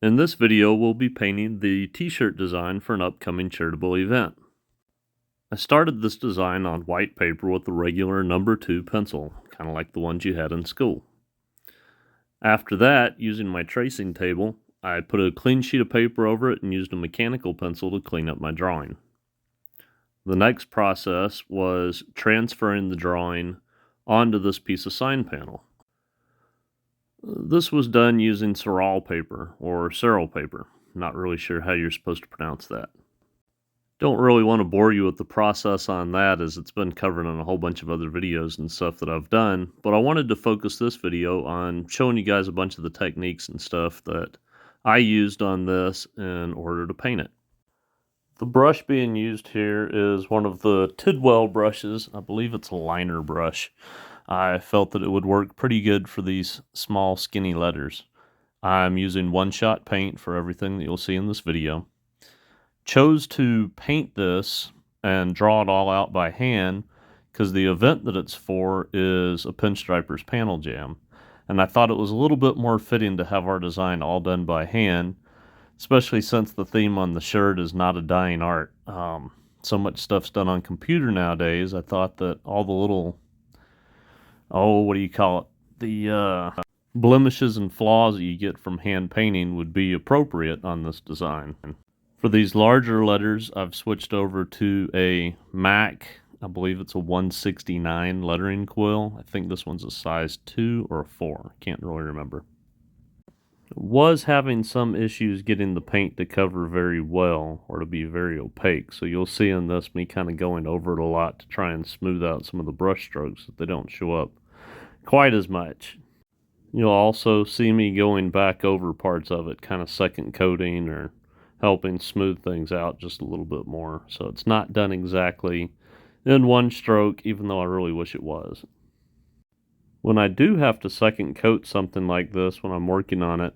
In this video, we'll be painting the t-shirt design for an upcoming charitable event. I started this design on white paper with a regular number 2 pencil, kind of like the ones you had in school. After that, using my tracing table, I put a clean sheet of paper over it and used a mechanical pencil to clean up my drawing. The next process was transferring the drawing onto this piece of sign panel. This was done using Ceral paper, or Ceral paper. Not really sure how you're supposed to pronounce that. Don't really want to bore you with the process on that, as it's been covered in a whole bunch of other videos and stuff that I've done, but I wanted to focus this video on showing you guys a bunch of the techniques and stuff that I used on this in order to paint it. The brush being used here is one of the Tidwell brushes. I believe it's a liner brush. I felt that it would work pretty good for these small skinny letters. I'm using one-shot paint for everything that you'll see in this video. Chose to paint this and draw it all out by hand because the event that it's for is a Pinstriper's panel jam. And I thought it was a little bit more fitting to have our design all done by hand, especially since the theme on the shirt is not a dying art. So much stuff's done on computer nowadays. I thought that all the little the blemishes and flaws that you get from hand painting would be appropriate on this design. For these larger letters, I've switched over to a MAC, I believe it's a 169 lettering quill. I think this one's a size 2 or a 4, can't really remember. Was having some issues getting the paint to cover very well or to be very opaque, so you'll see in this me kind of going over it a lot to try and smooth out some of the brush strokes so that they don't show up quite as much. You'll also see me going back over parts of it, kind of second coating or helping smooth things out just a little bit more, so it's not done exactly in one stroke, even though I really wish it was. When I do have to second coat something like this when I'm working on it,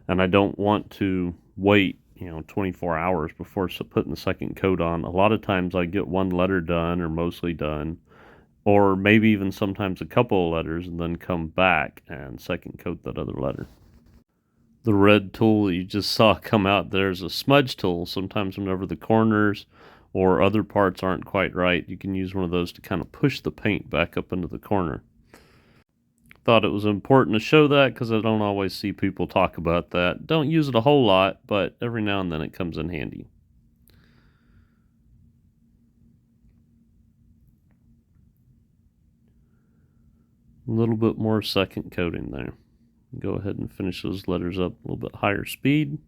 and I don't want to wait 24 hours before putting the second coat on, a lot of times I get one letter done or mostly done, or maybe even sometimes a couple of letters, and then come back and second coat that other letter. The red tool that you just saw come out there is a smudge tool. Sometimes whenever the corners or other parts aren't quite right, you can use one of those to kind of push the paint back up into the corner. Thought it was important to show that because I don't always see people talk about that. Don't use it a whole lot, but every now and then it comes in handy. A little bit more second coating there. Go ahead and finish those letters up a little bit higher speed.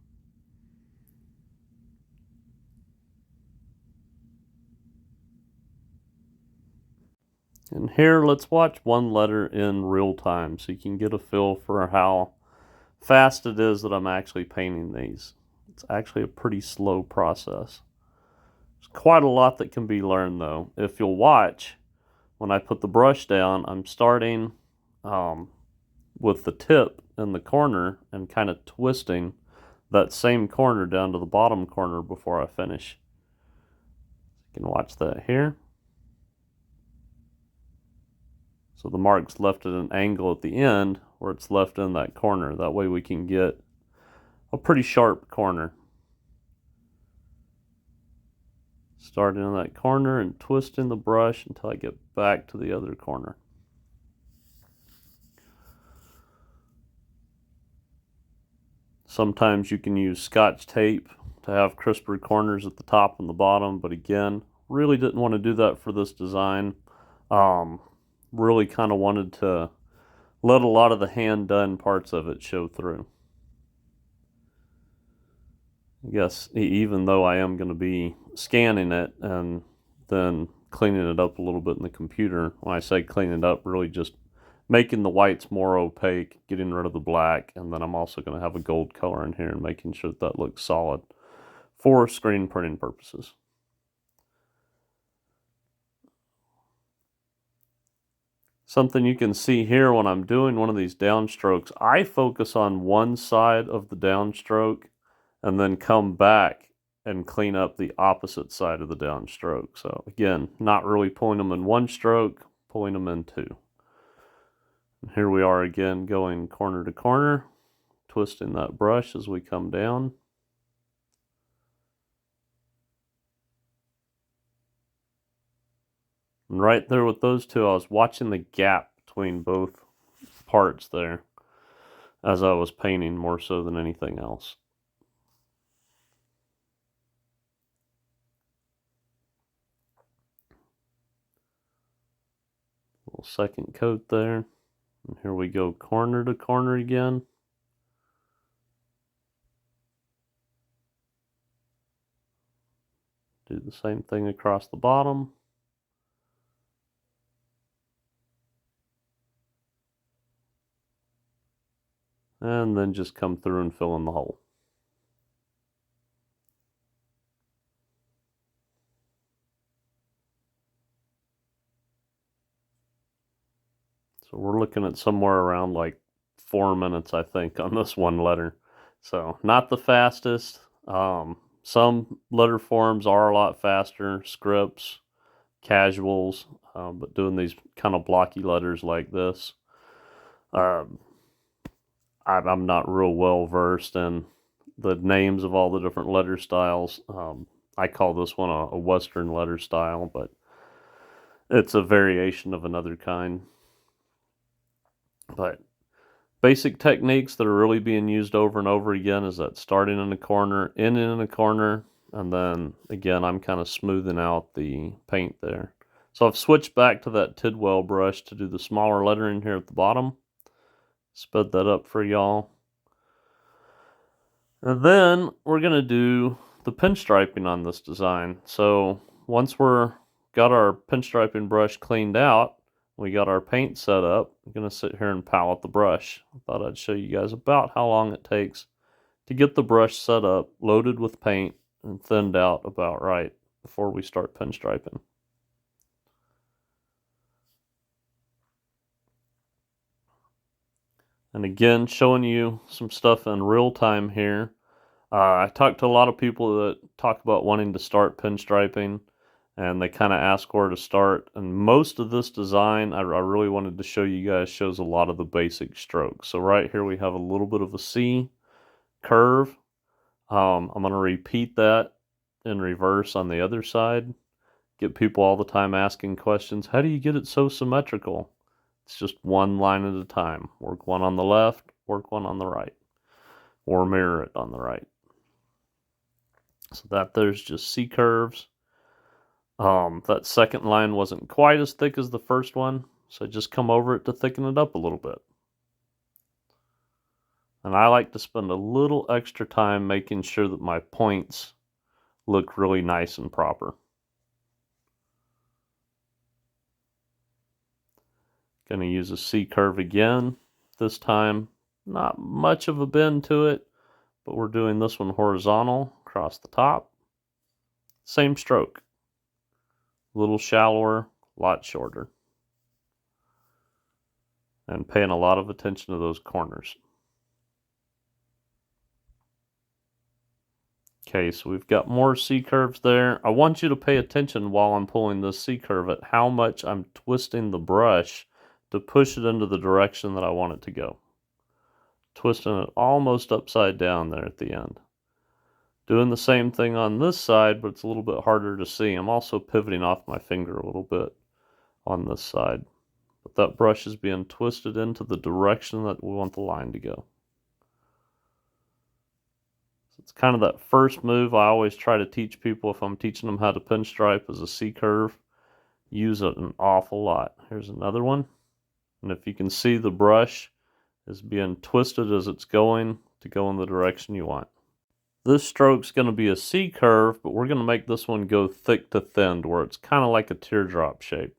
And here, let's watch one letter in real time so you can get a feel for how fast it is that I'm actually painting these. It's actually a pretty slow process. There's quite a lot that can be learned though. If you'll watch, when I put the brush down, I'm starting with the tip in the corner and kind of twisting that same corner down to the bottom corner before I finish. You can watch that here. So the mark's left at an angle at the end where it's left in that corner. That way we can get a pretty sharp corner. Starting in that corner and twisting the brush until I get back to the other corner. Sometimes you can use Scotch tape to have crisper corners at the top and the bottom, but again, really didn't want to do that for this design. Really kind of wanted to let a lot of the hand-done parts of it show through. I guess even though I am going to be scanning it and then cleaning it up a little bit in the computer, when I say cleaning it up, really just making the whites more opaque, getting rid of the black, and then I'm also going to have a gold color in here and making sure that looks solid for screen printing purposes. Something you can see here when I'm doing one of these downstrokes, I focus on one side of the downstroke and then come back and clean up the opposite side of the downstroke. So again, not really pulling them in one stroke, pulling them in two. And here we are again going corner to corner, twisting that brush as we come down. And right there with those two, I was watching the gap between both parts there as I was painting more so than anything else. Little second coat there. And here we go, corner to corner again. Do the same thing across the bottom. And then just come through and fill in the hole. So we're looking at somewhere around like 4 minutes, I think, on this one letter. So not the fastest. Some letter forms are a lot faster, scripts, casuals, but doing these kind of blocky letters like this, I'm not real well versed in the names of all the different letter styles. I call this one a Western letter style, but it's a variation of another kind. But basic techniques that are really being used over and over again is that starting in a corner, ending in a corner, and then again I'm kind of smoothing out the paint there. So I've switched back to that Tidwell brush to do the smaller lettering here at the bottom. Sped that up for y'all. And then we're going to do the pinstriping on this design. So once got our pinstriping brush cleaned out, we got our paint set up, I'm going to sit here and palette the brush. I thought I'd show you guys about how long it takes to get the brush set up, loaded with paint, and thinned out about right before we start pinstriping. And again, showing you some stuff in real time here. I talked to a lot of people that talk about wanting to start pinstriping, and they kind of ask where to start. And most of this design, I really wanted to show you guys, shows a lot of the basic strokes. So right here we have a little bit of a C curve. I'm going to repeat that in reverse on the other side. Get people all the time asking questions. How do you get it so symmetrical? It's just one line at a time. Work one on the left, work one on the right, or mirror it on the right. So that there's just C curves. That second line wasn't quite as thick as the first one, so I just come over it to thicken it up a little bit. And I like to spend a little extra time making sure that my points look really nice and proper. Going to use a C curve again. This time, not much of a bend to it, but we're doing this one horizontal across the top. Same stroke. A little shallower, a lot shorter. And paying a lot of attention to those corners. Okay, so we've got more C curves there. I want you to pay attention while I'm pulling this C curve at how much I'm twisting the brush to push it into the direction that I want it to go. Twisting it almost upside down there at the end. Doing the same thing on this side, but it's a little bit harder to see. I'm also pivoting off my finger a little bit on this side. But that brush is being twisted into the direction that we want the line to go. So it's kind of that first move I always try to teach people if I'm teaching them how to pinstripe is a C curve. Use it an awful lot. Here's another one. And if you can see, the brush is being twisted as it's going to go in the direction you want. This stroke's going to be a C curve, but we're going to make this one go thick to thin, where it's kind of like a teardrop shape.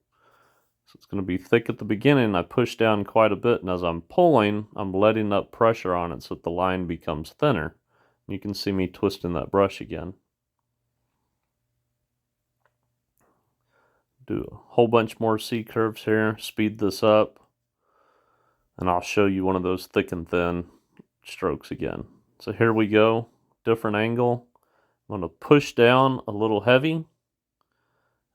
So it's going to be thick at the beginning. I push down quite a bit, and as I'm pulling, I'm letting up pressure on it so that the line becomes thinner. You can see me twisting that brush again. Do a whole bunch more C curves here, speed this up. And I'll show you one of those thick and thin strokes again. So here we go, different angle. I'm going to push down a little heavy.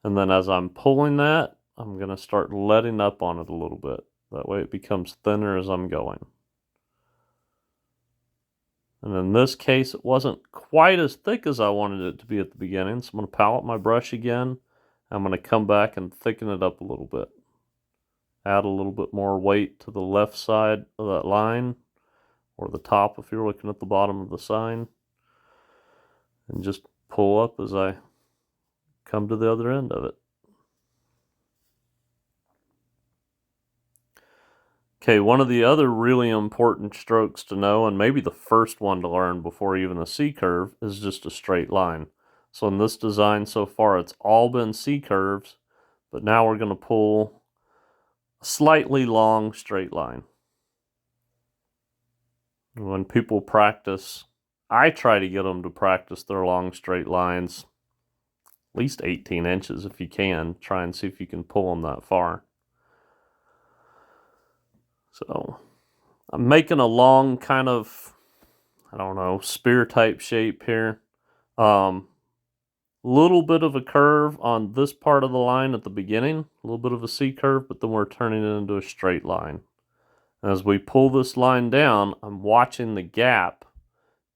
And then as I'm pulling that, I'm going to start letting up on it a little bit. That way it becomes thinner as I'm going. And in this case, it wasn't quite as thick as I wanted it to be at the beginning. So I'm going to palette my brush again. I'm going to come back and thicken it up a little bit. Add a little bit more weight to the left side of that line, or the top if you're looking at the bottom of the sign. And just pull up as I come to the other end of it. Okay, one of the other really important strokes to know, and maybe the first one to learn before even a C-curve, is just a straight line. So in this design so far, it's all been C-curves, but now we're going to pull a slightly long straight line. When people practice, I try to get them to practice their long straight lines at least 18 inches if you can. Try and see if you can pull them that far. So I'm making a long kind of, I don't know, spear type shape here. Little bit of a curve on this part of the line at the beginning, a little bit of a C curve, but then we're turning it into a straight line. As we pull this line down, I'm watching the gap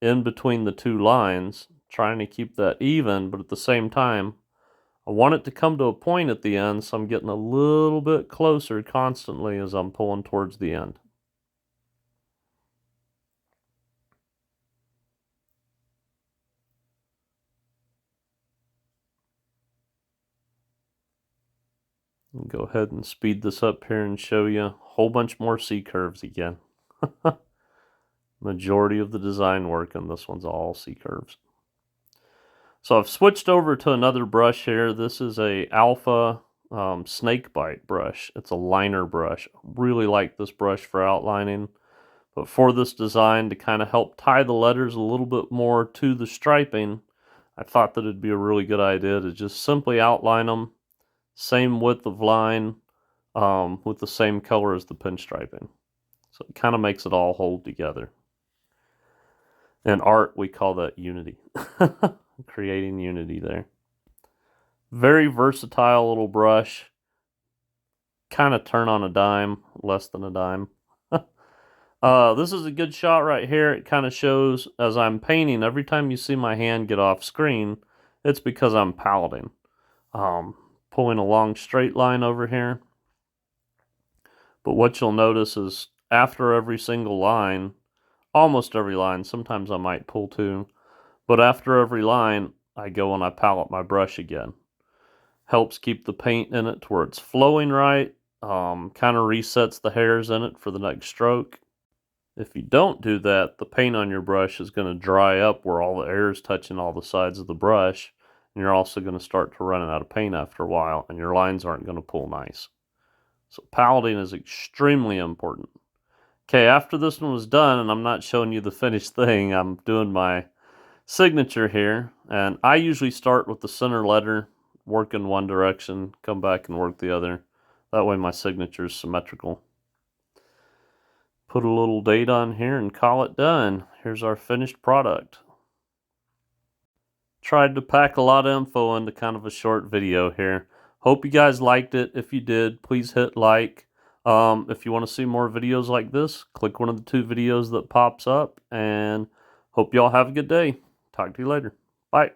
in between the two lines, trying to keep that even, but at the same time, I want it to come to a point at the end, so I'm getting a little bit closer constantly as I'm pulling towards the end. Go ahead and speed this up here and show you a whole bunch more C-curves again. Majority of the design work, and this one's all C-curves. So I've switched over to another brush here. This is a Alpha snake bite brush. It's a liner brush. Really like this brush for outlining. But for this design, to kind of help tie the letters a little bit more to the striping, I thought that it'd be a really good idea to just simply outline them, same width of line, with the same color as the pinstriping. So it kind of makes it all hold together. In art, we call that unity. Creating unity there. Very versatile little brush. Kind of turn on a dime, less than a dime. This is a good shot right here. It kind of shows as I'm painting, every time you see my hand get off screen, it's because I'm paletting. Pulling a long straight line over here. But what you'll notice is after every single line, almost every line, sometimes I might pull two, but after every line, I go and I palette my brush again. Helps keep the paint in it to where it's flowing right, kind of resets the hairs in it for the next stroke. If you don't do that, the paint on your brush is going to dry up where all the air is touching all the sides of the brush, and you're also going to start to run out of paint after a while, and your lines aren't going to pull nice. So paleting is extremely important. Okay, after this one was done, and I'm not showing you the finished thing, I'm doing my signature here, and I usually start with the center letter, work in one direction, come back and work the other. That way my signature is symmetrical. Put a little date on here and call it done. Here's our finished product. Tried to pack a lot of info into kind of a short video here. Hope you guys liked it. If you did, please hit like. If you want to see more videos like this, click one of the two videos that pops up, and hope y'all have a good day. Talk to you later. Bye.